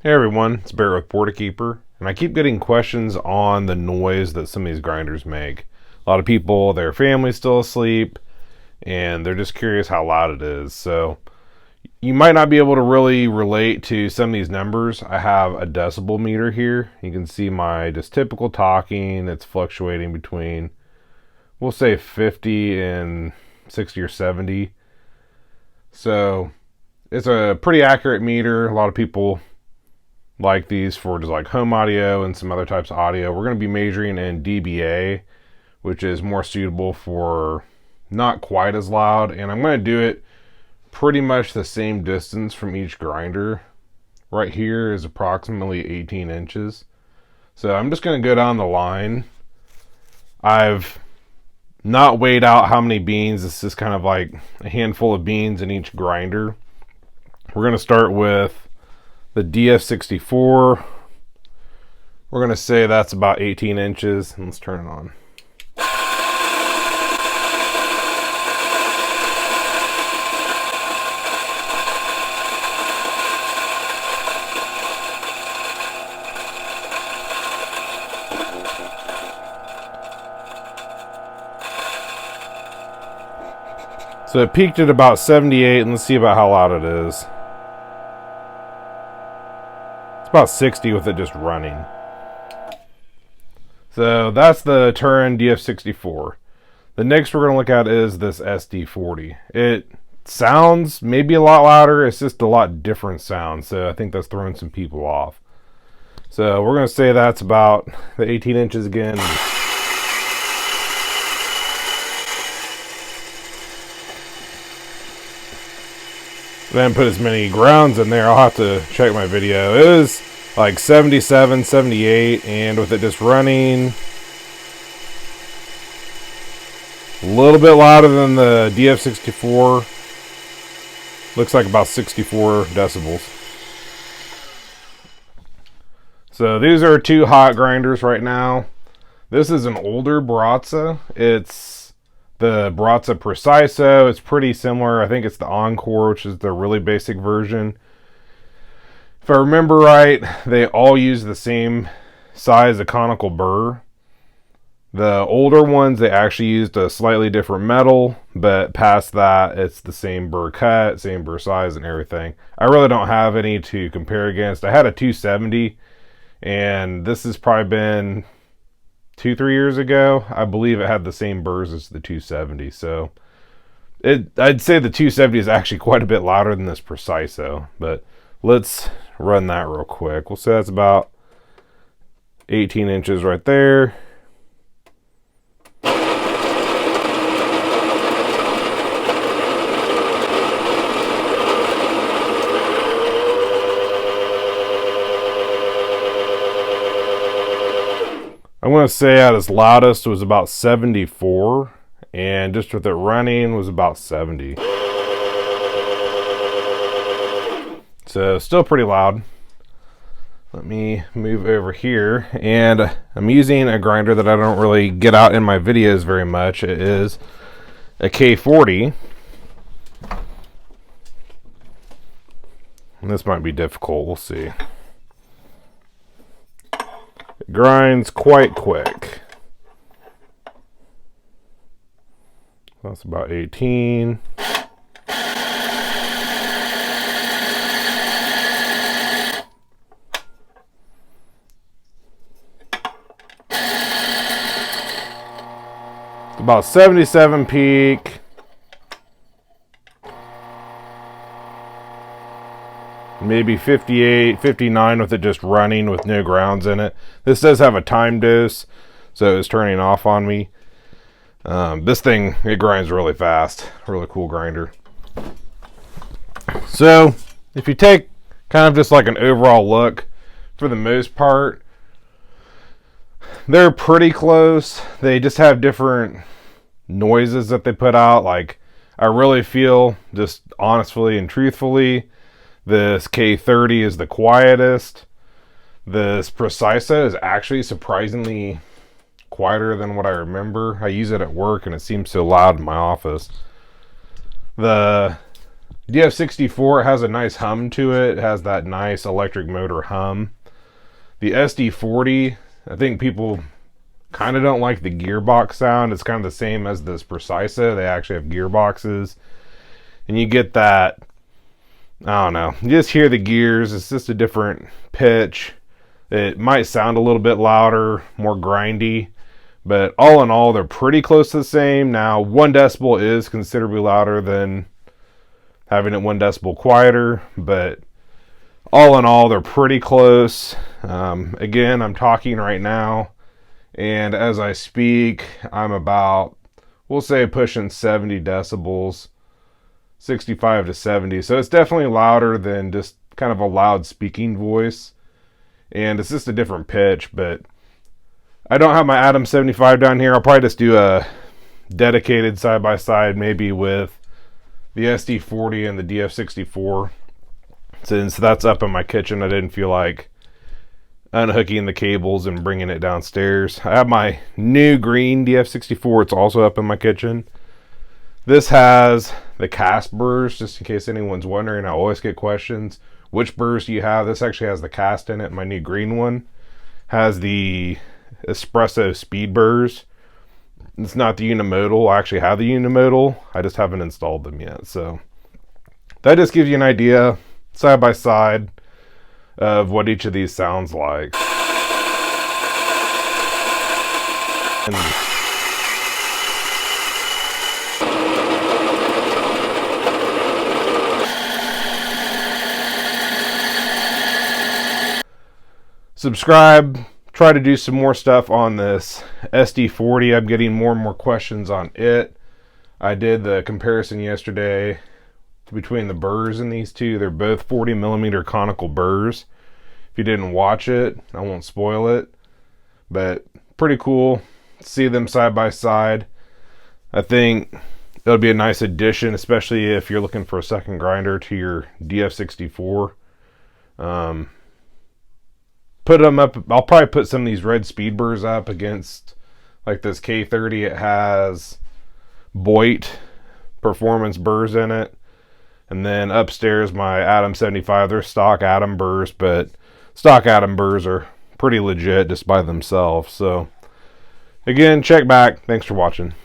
Hey everyone, it's Barrett with Portakeeper, and I keep getting questions on the noise that some of these grinders make. A lot of people, their family's still asleep, and they're just curious how loud it is. So you might not be able to really relate to some of these numbers. I have a decibel meter here. You can see my just typical talking. It's fluctuating between, we'll say 50 and 60 or 70. So it's a pretty accurate meter. A lot of people like these for just like home audio and some other types of audio. We're going to be measuring in dBA, which is more suitable for not quite as loud, and I'm going to do it pretty much the same distance from each grinder. Right here is approximately 18 inches. So I'm just going to go down the line. I've not weighed out how many beans. This is kind of like a handful of beans in each grinder. We're going to start with the DF64, we're going to say that's about 18 inches. And let's turn it on. So it peaked at about 78, and let's see about how loud it is. About 60 with it just running. So that's the Turin DF64. The next we're going to look at is this SD40. It sounds maybe a lot louder. It's just a lot different sound. So I think that's throwing some people off. So we're going to say that's about the 18 inches again. Then put as many grounds in there. I'll have to check my video. It was like 77, 78, and with it just running a little bit louder than the DF64. Looks like about 64 decibels. So these are two hot grinders right now. This is an older Baratza. It's the Baratza Preciso. It's pretty similar. I think it's the Encore, which is the really basic version. If I remember right, they all use the same size of conical burr. The older ones, they actually used a slightly different metal, but past that, it's the same burr cut, same burr size and everything. I really don't have any to compare against. I had a 270, and this has probably been 2-3 years ago. I believe it had the same burrs as the 270. So I'd say the 270 is actually quite a bit louder than this Preciso, but let's run that real quick. We'll say that's about 18 inches right there. I'm going to say at its loudest was about 74, and just with it running was about 70. So still pretty loud. Let me move over here, and I'm using a grinder that I don't really get out in my videos very much. It is a K30. And this might be difficult, we'll see. It grinds quite quick. That's about 18. It's about 77 peak. Maybe 58, 59 with it just running with no grounds in it. This does have a time dose, so it's turning off on me. This thing, it grinds really fast. Really cool grinder. So, if you take kind of just like an overall look, for the most part, they're pretty close. They just have different noises that they put out. Like, I really feel, just honestly and truthfully, this K30 is the quietest. This Preciso is actually surprisingly quieter than what I remember. I use it at work and it seems so loud in my office. The DF64 has a nice hum to it. It has that nice electric motor hum. The SD40, I think people kind of don't like the gearbox sound. It's kind of the same as this Preciso. They actually have gearboxes. And you get that, I don't know, you just hear the gears. It's just a different pitch. It might sound a little bit louder, more grindy. But all in all, they're pretty close to the same. Now, 1 decibel is considerably louder than having it 1 decibel quieter. But all in all, they're pretty close. Again, I'm talking right now. And as I speak, I'm about, we'll say, pushing 70 decibels, 65 to 70. So it's definitely louder than just kind of a loud speaking voice. And it's just a different pitch, but I don't have my Adam 75 down here. I'll probably just do a dedicated side-by-side maybe with the SD40 and the DF64. Since that's up in my kitchen, I didn't feel like unhooking the cables and bringing it downstairs. I have my new green DF64. It's also up in my kitchen. This has the cast burrs, just in case anyone's wondering. I always get questions. Which burrs do you have? This actually has the cast in it. My new green one has the Espresso speed burrs. It's not the unimodal. I actually have the unimodal. I just haven't installed them yet. So that just gives you an idea, side by side, of what each of these sounds like. And subscribe. Try to do some more stuff on this SD40. I'm getting more and more questions on it. I did the comparison yesterday between the burrs in these two. They're both 40 millimeter conical burrs. If you didn't watch it, I won't spoil it, but pretty cool. See them side by side. I think it'll be a nice addition, especially if you're looking for a second grinder to your DF64. Put them up. I'll probably put some of these red speed burrs up against like this K30. It has Boyd performance burrs in it. And then upstairs, my Adam 75. They're stock Adam burrs, but stock Adam burrs are pretty legit just by themselves. So again, check back. Thanks for watching.